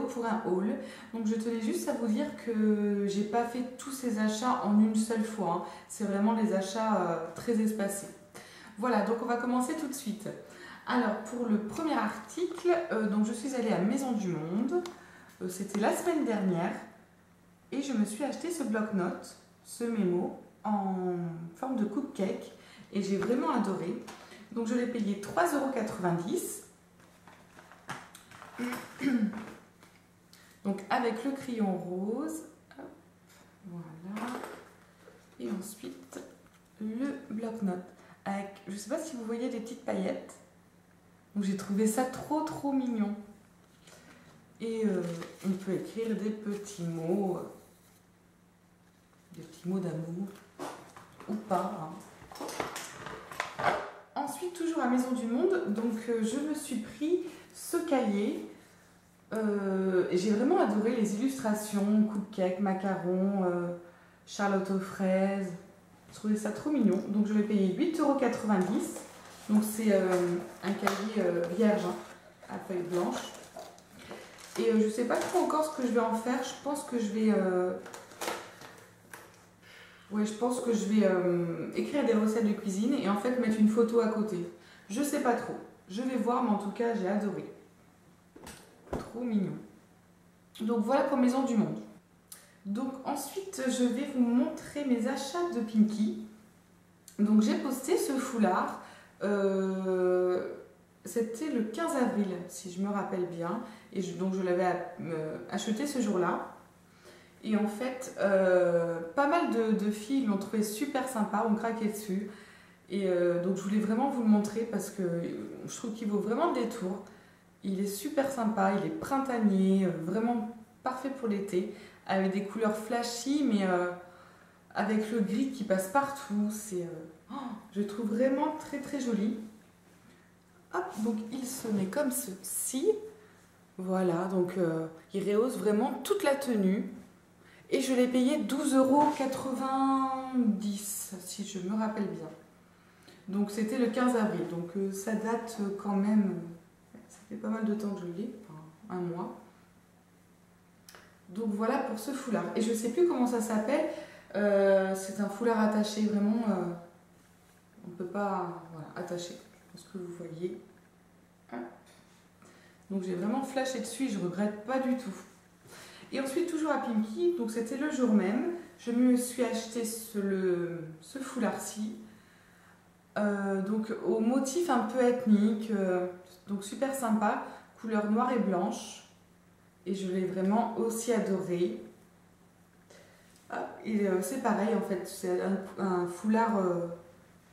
pour un haul. Donc je tenais juste à vous dire que j'ai pas fait tous ces achats en une seule fois, hein. C'est vraiment des achats très espacés. Voilà, donc on va commencer tout de suite. Alors pour le premier article, donc je suis allée à Maison du Monde, c'était la semaine dernière, et je me suis acheté ce bloc-notes, ce mémo, en forme de cupcake, et j'ai vraiment adoré. Donc je l'ai payé 3,90 €. Donc avec le crayon rose, hop, voilà, et ensuite le bloc-notes avec, je ne sais pas si vous voyez des petites paillettes. Donc j'ai trouvé ça trop mignon. Et on peut écrire des petits mots d'amour ou pas, hein. Ensuite, toujours à Maison du Monde, donc je me suis pris ce cahier. Et j'ai vraiment adoré les illustrations, cupcake, macarons, charlotte aux fraises. Je trouvais ça trop mignon. Donc je vais payer 8,90 €. Donc c'est un cahier vierge, hein, à feuille blanche. Et je sais pas trop encore ce que je vais en faire. Je pense que je vais écrire des recettes de cuisine et en fait mettre une photo à côté. Je sais pas trop. Je vais voir, mais en tout cas j'ai adoré. Trop mignon. Donc voilà pour Maison du Monde. Donc ensuite je vais vous montrer mes achats de Pinky. Donc j'ai posté ce foulard. C'était le 15 avril si je me rappelle bien. Et donc je l'avais acheté ce jour-là. Et en fait, pas mal de filles l'ont trouvé super sympa, ont craqué dessus. Et donc je voulais vraiment vous le montrer parce que je trouve qu'il vaut vraiment le détour. Il est super sympa, il est printanier, vraiment parfait pour l'été, avec des couleurs flashy, mais avec le gris qui passe partout. Je le trouve vraiment très joli. Hop, donc il se met comme ceci. Voilà, donc il rehausse vraiment toute la tenue. Et je l'ai payé 12,90 €, si je me rappelle bien. Donc c'était le 15 avril, donc ça date quand même, ça fait pas mal de temps que je l'ai, enfin un mois. Donc voilà pour ce foulard. Et je sais plus comment ça s'appelle, c'est un foulard attaché, vraiment, on peut pas, voilà, attacher. Je pense que vous voyez. Hop. Donc j'ai vraiment flashé dessus, je regrette pas du tout. Et ensuite, toujours à Pinky, donc c'était le jour même, je me suis acheté ce foulard-ci, donc au motif un peu ethnique, donc super sympa, couleur noire et blanche, et je l'ai vraiment aussi adoré. Et c'est pareil en fait, c'est un foulard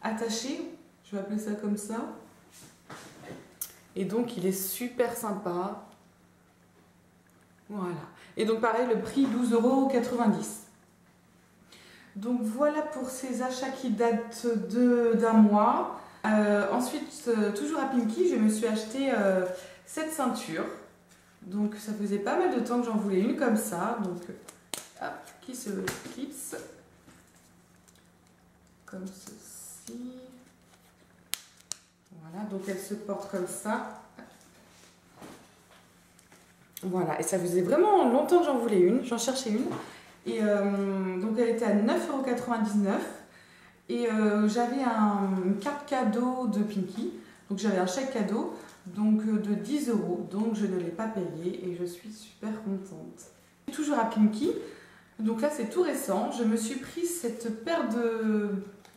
attaché, je vais appeler ça comme ça, et donc il est super sympa. Voilà. Et donc pareil, le prix 12,90 €. Donc voilà pour ces achats qui datent d'un mois. Ensuite, toujours à Pinky, je me suis acheté cette ceinture. Donc ça faisait pas mal de temps que j'en voulais une comme ça. Donc hop, qui se clipse comme ceci. Voilà, donc elle se porte comme ça. Voilà, et ça faisait vraiment longtemps que j'en voulais une, j'en cherchais une. Et donc elle était à 9,99 €. Et j'avais une carte cadeau de Pinky, donc j'avais un chèque cadeau donc de 10 €, donc je ne l'ai pas payé et je suis super contente. Toujours à Pinky, donc là c'est tout récent, je me suis pris cette paire de,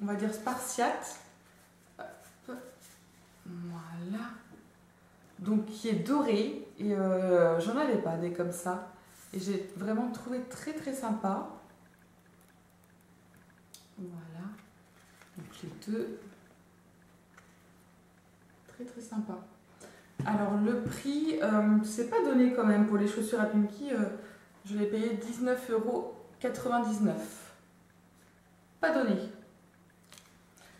on va dire, spartiates. Voilà. Donc qui est doré, et j'en avais pas des comme ça, et j'ai vraiment trouvé très sympa. Voilà, donc les deux, très sympa. Alors le prix, c'est pas donné quand même pour les chaussures à Pinky, je l'ai payé 19,99 €. Pas donné,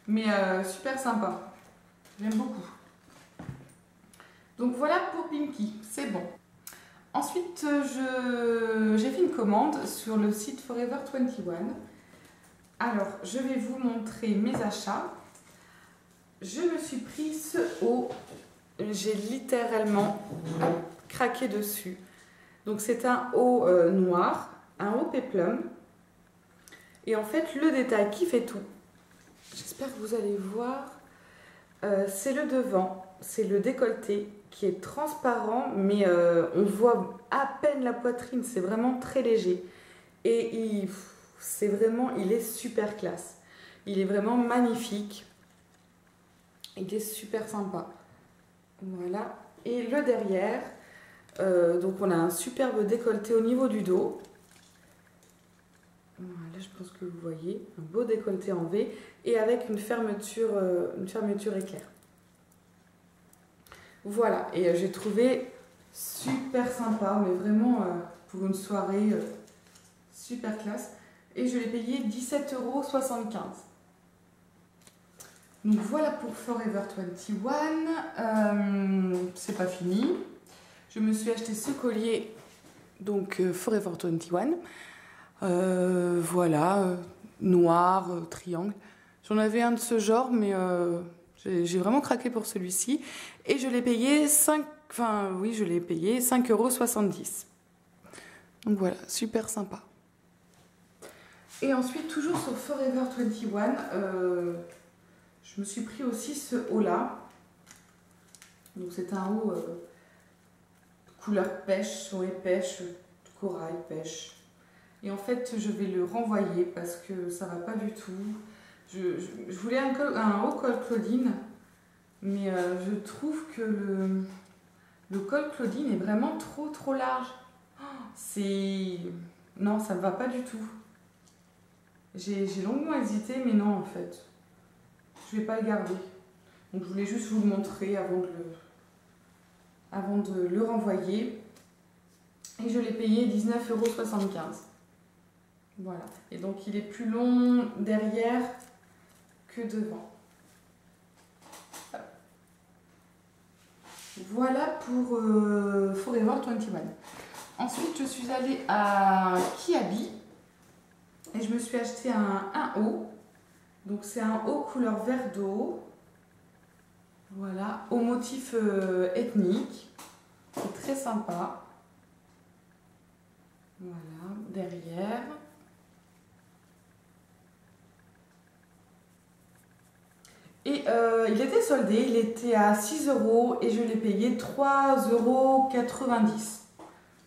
mais super sympa, j'aime beaucoup. Donc voilà pour Pinky, c'est bon. Ensuite, j'ai fait une commande sur le site Forever 21. Alors, je vais vous montrer mes achats. Je me suis pris ce haut. J'ai littéralement craqué dessus. Donc c'est un haut noir, un haut péplum. Et en fait, le détail qui fait tout, j'espère que vous allez voir, c'est le devant, c'est le décolleté qui est transparent, mais on voit à peine la poitrine, c'est vraiment très léger. Et il est super classe. Il est vraiment magnifique. Il est super sympa. Voilà. Et le derrière, donc on a un superbe décolleté au niveau du dos. Voilà, je pense que vous voyez, un beau décolleté en V et avec une fermeture éclair. Voilà, et j'ai trouvé super sympa, mais vraiment pour une soirée super classe. Et je l'ai payé 17,75 €. Donc voilà pour Forever 21. C'est pas fini. Je me suis acheté ce collier, donc Forever 21. Voilà, noir, triangle. J'en avais un de ce genre, mais j'ai vraiment craqué pour celui-ci. Et je l'ai payé 5,70 €. Donc voilà, super sympa. Et ensuite, toujours sur Forever 21, je me suis pris aussi ce haut-là. Donc c'est un haut couleur pêche, soirée pêche, corail, pêche. Et en fait, je vais le renvoyer parce que ça va pas du tout. Je voulais un haut col Claudine, mais je trouve que le col Claudine est vraiment trop large. Non, ça ne va pas du tout. J'ai longuement hésité, mais non, en fait. Je vais pas le garder. Donc je voulais juste vous le montrer avant de le renvoyer. Et je l'ai payé 19,75 €. Voilà. Et donc il est plus long derrière que devant. Voilà pour Forever 21. Ensuite, je suis allée à Kiabi et je me suis acheté un haut. Donc c'est un haut couleur vert d'eau. Voilà, au motif ethnique. C'est très sympa. Voilà, derrière. Et il était soldé, il était à 6 € et je l'ai payé 3,90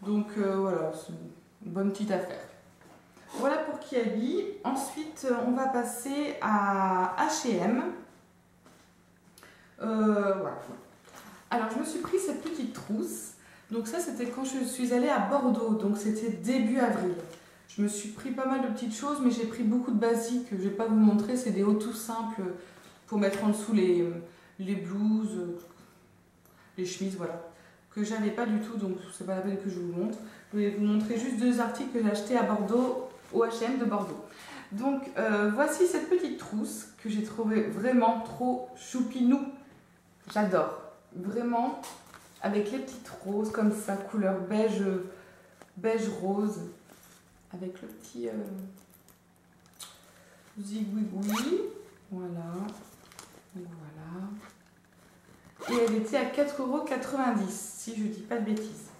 €. Donc voilà, c'est une bonne petite affaire. Voilà pour Kiabi. Ensuite, on va passer à H&M. Voilà. Alors, je me suis pris cette petite trousse. Donc ça, c'était quand je suis allée à Bordeaux. Donc c'était début avril. Je me suis pris pas mal de petites choses, mais j'ai pris beaucoup de basiques. Je ne vais pas vous montrer, c'est des hauts tout simples pour mettre en dessous les blouses, les chemises, voilà. Que j'avais pas du tout, donc c'est pas la peine que je vous montre. Je vais vous montrer juste deux articles que j'ai achetés à Bordeaux, au H&M de Bordeaux. Donc voici cette petite trousse que j'ai trouvée vraiment trop choupinou. J'adore. Vraiment, avec les petites roses comme ça, couleur beige rose. Avec le petit zigouigoui. Voilà. Voilà. Et elle était à 4,90 € si je dis pas de bêtises.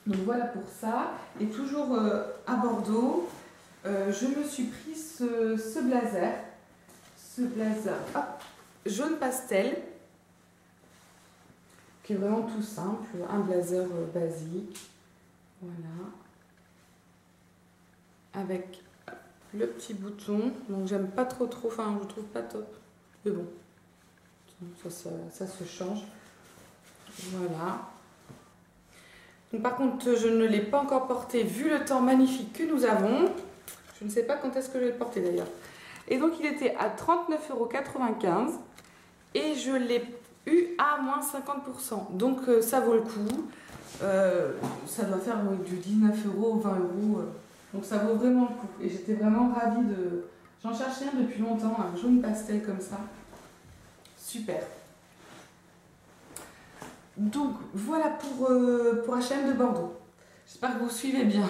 Donc voilà pour ça. Et toujours à Bordeaux, je me suis pris ce blazer. Ce blazer jaune pastel. Qui est vraiment tout simple. Un blazer basique. Voilà. Avec le petit bouton. Donc j'aime pas trop. Enfin, je trouve pas top. Mais bon. Ça se change. Voilà. Donc, par contre, je ne l'ai pas encore porté vu le temps magnifique que nous avons. Je ne sais pas quand est-ce que je vais le porter d'ailleurs. Et donc il était à 39,95 € et je l'ai eu à moins 50%. Donc ça vaut le coup. Ça doit faire du 19 €, 20 €. Donc ça vaut vraiment le coup. Et j'étais vraiment ravie de... J'en cherchais un depuis longtemps, un jaune pastel comme ça. Super. Donc voilà pour H&M de Bordeaux. J'espère que vous suivez bien.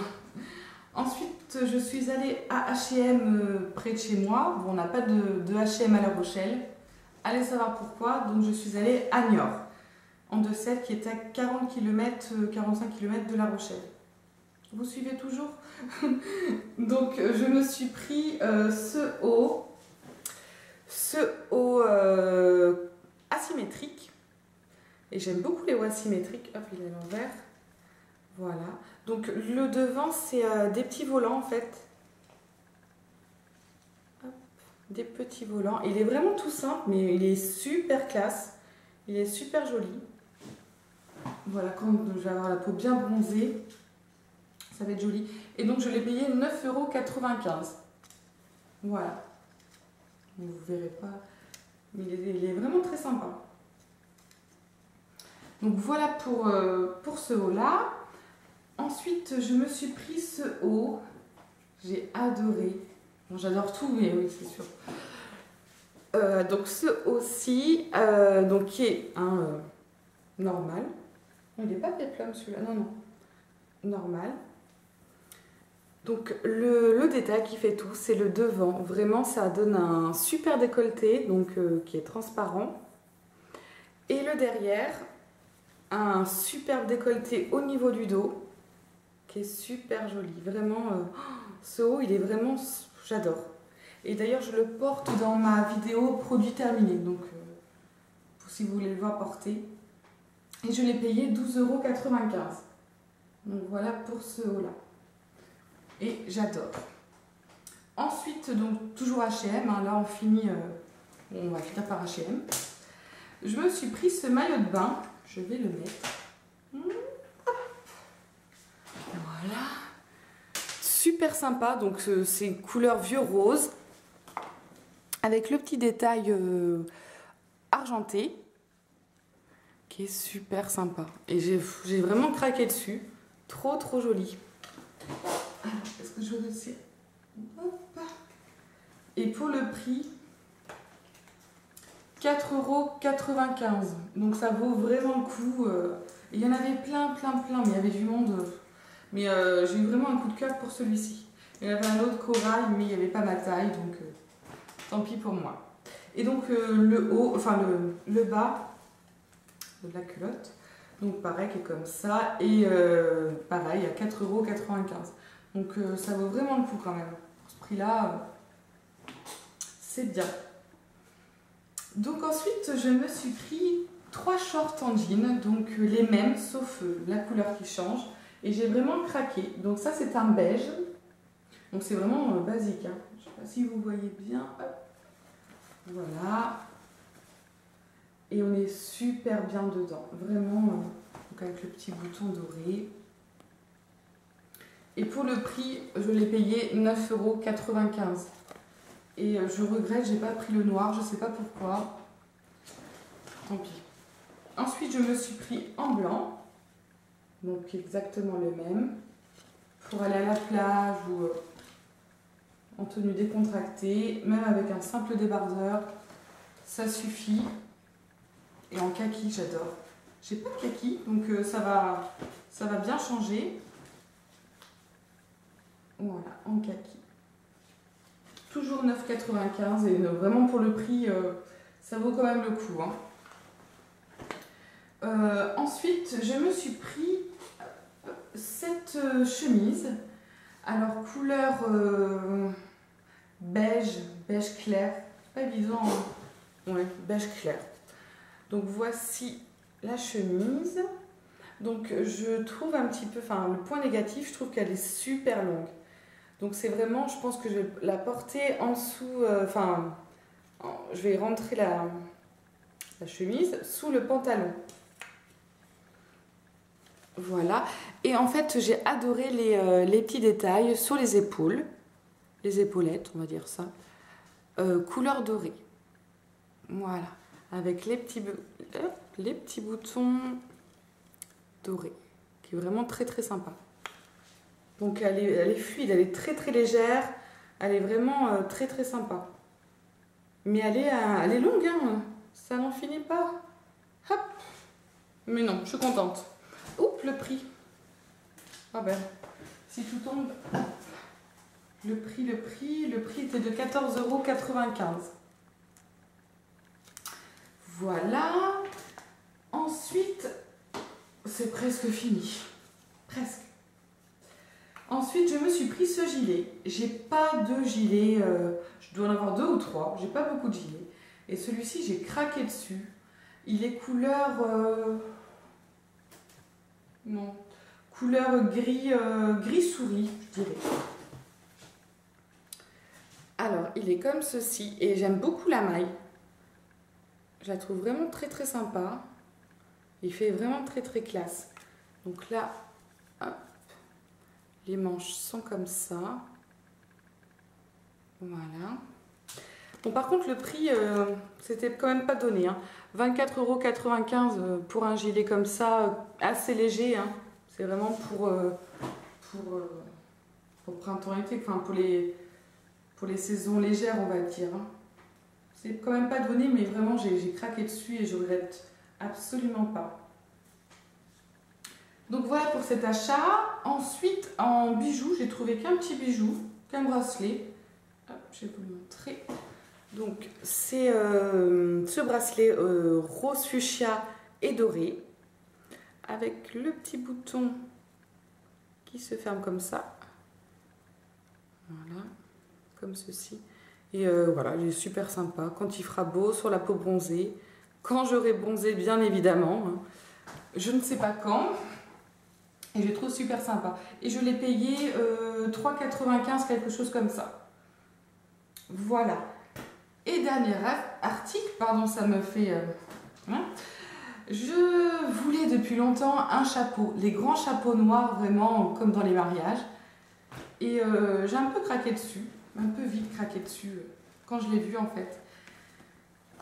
Ensuite, je suis allée à H&M près de chez moi. Bon, on n'a pas de H&M à La Rochelle. Allez savoir pourquoi. Donc je suis allée à Niort. en Deux-Sèvres qui est à 40 km, 45 km de La Rochelle. Vous suivez toujours? Donc je me suis pris ce haut asymétrique. Et j'aime beaucoup les hauts asymétriques. Hop, il est à l'envers. Voilà. Donc le devant, c'est des petits volants en fait. Hop, des petits volants. Il est vraiment tout simple, mais il est super classe. Il est super joli. Voilà, quand je vais avoir la peau bien bronzée, ça va être joli. Et donc je l'ai payé 9,95 €. Voilà. Vous ne verrez pas. Mais il est vraiment très sympa. Donc voilà pour ce haut-là. Ensuite, je me suis pris ce haut. J'ai adoré. Bon, j'adore tout, mais oui, c'est sûr. Donc ce haut-ci, donc qui est un normal. Il n'est pas péplum celui-là, non, non. Normal. Donc le détail qui fait tout, c'est le devant. Vraiment, ça donne un super décolleté, donc qui est transparent. Et le derrière, un superbe décolleté au niveau du dos, qui est super joli. Vraiment, ce haut, il est vraiment, j'adore. Et d'ailleurs, je le porte dans ma vidéo produit terminé, donc si vous voulez le voir porter. Et je l'ai payé 12,95 €. Donc voilà pour ce haut-là. Et j'adore. Ensuite, donc toujours H&M, hein, là on finit, on va finir par H&M. Je me suis pris ce maillot de bain, je vais le mettre. Voilà. Super sympa, donc c'est une couleur vieux rose, avec le petit détail argenté, qui est super sympa. Et j'ai vraiment craqué dessus, trop joli. Est-ce que je veux aussi? Et pour le prix, 4,95 €. Donc ça vaut vraiment le coup. Il y en avait plein, mais il y avait du monde. Mais j'ai eu vraiment un coup de cœur pour celui-ci. Il y en avait un autre corail, mais il n'y avait pas ma taille, donc tant pis pour moi. Et donc le haut, enfin le bas de la culotte, donc pareil, qui est comme ça, et pareil, à 4,95 €. Donc ça vaut vraiment le coup quand même. Pour ce prix-là, c'est bien. Donc ensuite, je me suis pris 3 shorts en jean, donc les mêmes, sauf la couleur qui change. Et j'ai vraiment craqué. Donc ça, c'est un beige. Donc c'est vraiment basique, hein. Je ne sais pas si vous voyez bien. Hop. Voilà. Et on est super bien dedans. Vraiment, donc avec le petit bouton doré. Et pour le prix, je l'ai payé 9,95 €. Et je regrette, j'ai pas pris le noir, je sais pas pourquoi. Tant pis. Ensuite, je me suis pris en blanc. Donc exactement le même. Pour aller à la plage ou en tenue décontractée, même avec un simple débardeur, ça suffit. Et en kaki, j'adore. J'ai pas de kaki, donc ça va bien changer. Voilà, en kaki. Toujours 9,95 € et vraiment pour le prix, ça vaut quand même le coup, hein. Ensuite, je me suis pris cette chemise. Alors, couleur beige clair. Pas évident, hein. Ouais, beige clair. Donc, voici la chemise. Donc, je trouve un petit peu, enfin, le point négatif, je trouve qu'elle est super longue. Donc c'est vraiment, je pense que je vais la porter en dessous, je vais rentrer la chemise sous le pantalon. Voilà. Et en fait, j'ai adoré les petits détails sur les épaules, les épaulettes, on va dire ça, couleur dorée. Voilà. Avec les petits boutons dorés, qui est vraiment très sympa. Donc elle est fluide, elle est très légère, elle est vraiment très sympa. Mais elle est longue, hein, ça n'en finit pas. Hop. Mais non, je suis contente. Oups, le prix. Ah ben, si tout tombe. Le prix était de 14,95 €. Voilà. Ensuite, c'est presque fini. Presque. Ensuite, je me suis pris ce gilet. J'ai pas de gilet, je dois en avoir 2 ou 3. J'ai pas beaucoup de gilets. Et celui-ci, j'ai craqué dessus. Il est couleur... non. Couleur gris, gris souris, je dirais. Alors, il est comme ceci. Et j'aime beaucoup la maille. Je la trouve vraiment très très sympa. Il fait vraiment très très classe. Donc là, hop. Les manches sont comme ça. Voilà. Bon, par contre, le prix, c'était quand même pas donné. Hein. 24,95 € pour un gilet comme ça, assez léger. Hein. C'est vraiment pour printemps-été, enfin pour les saisons légères, on va dire. Hein. C'est quand même pas donné, mais vraiment, j'ai craqué dessus et je regrette absolument pas. Donc voilà pour cet achat. Ensuite, en bijoux, j'ai trouvé qu'un petit bijou, qu'un bracelet. Hop, je vais vous le montrer. Donc, c'est ce bracelet rose fuchsia et doré, avec le petit bouton qui se ferme comme ça. Voilà, comme ceci. Et voilà, il est super sympa. Quand il fera beau, sur la peau bronzée. Quand j'aurai bronzé, bien évidemment. Hein. Je ne sais pas quand. Et je le trouve super sympa. Et je l'ai payé 3,95 €, quelque chose comme ça. Voilà. Et dernier article, pardon, ça me fait... hein. Je voulais depuis longtemps un chapeau. Les grands chapeaux noirs, vraiment, comme dans les mariages. Et j'ai un peu craqué dessus. Un peu vite craqué dessus, quand je l'ai vu en fait.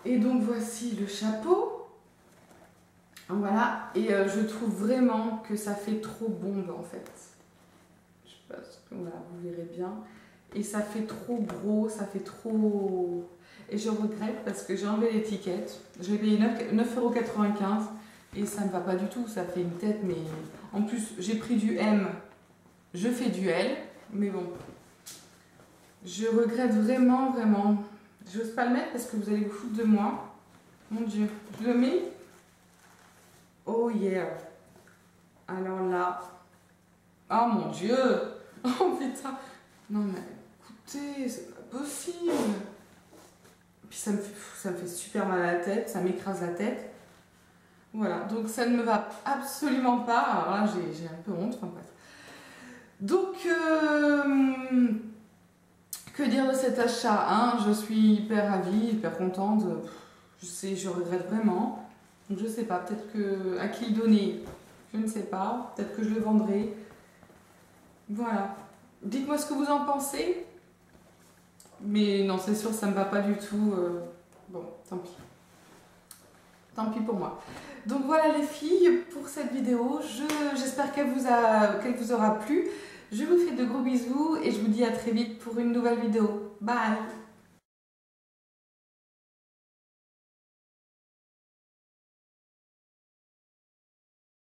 Et donc voici le chapeau. Voilà, et je trouve vraiment que ça fait trop bombe en fait. Je sais pas, voilà, vous verrez bien. Et ça fait trop gros, ça fait trop... Et je regrette parce que j'ai enlevé l'étiquette. Je l'ai payé 9,95 € et ça ne va pas du tout. Ça fait une tête, mais... En plus, j'ai pris du M, je fais du L, mais bon. Je regrette vraiment, vraiment. J'ose pas le mettre parce que vous allez vous foutre de moi. Mon Dieu, je le mets. Oh yeah. Alors là. Oh mon Dieu. Oh putain. Non mais écoutez, c'est pas possible. Puis ça me fait super mal à la tête, ça m'écrase la tête. Voilà, donc ça ne me va absolument pas. Alors là, j'ai un peu honte, enfin bref. Donc, que dire de cet achat, hein? Je suis hyper ravie, hyper contente. Je regrette vraiment. Donc je sais pas, peut-être que à qui le donner, je ne sais pas. Peut-être que je le vendrai. Voilà. Dites-moi ce que vous en pensez. Mais non, c'est sûr, ça me va pas du tout. Bon, tant pis. Tant pis pour moi. Donc voilà les filles, pour cette vidéo. J'espère qu'elle vous aura plu. Je vous fais de gros bisous et je vous dis à très vite pour une nouvelle vidéo. Bye!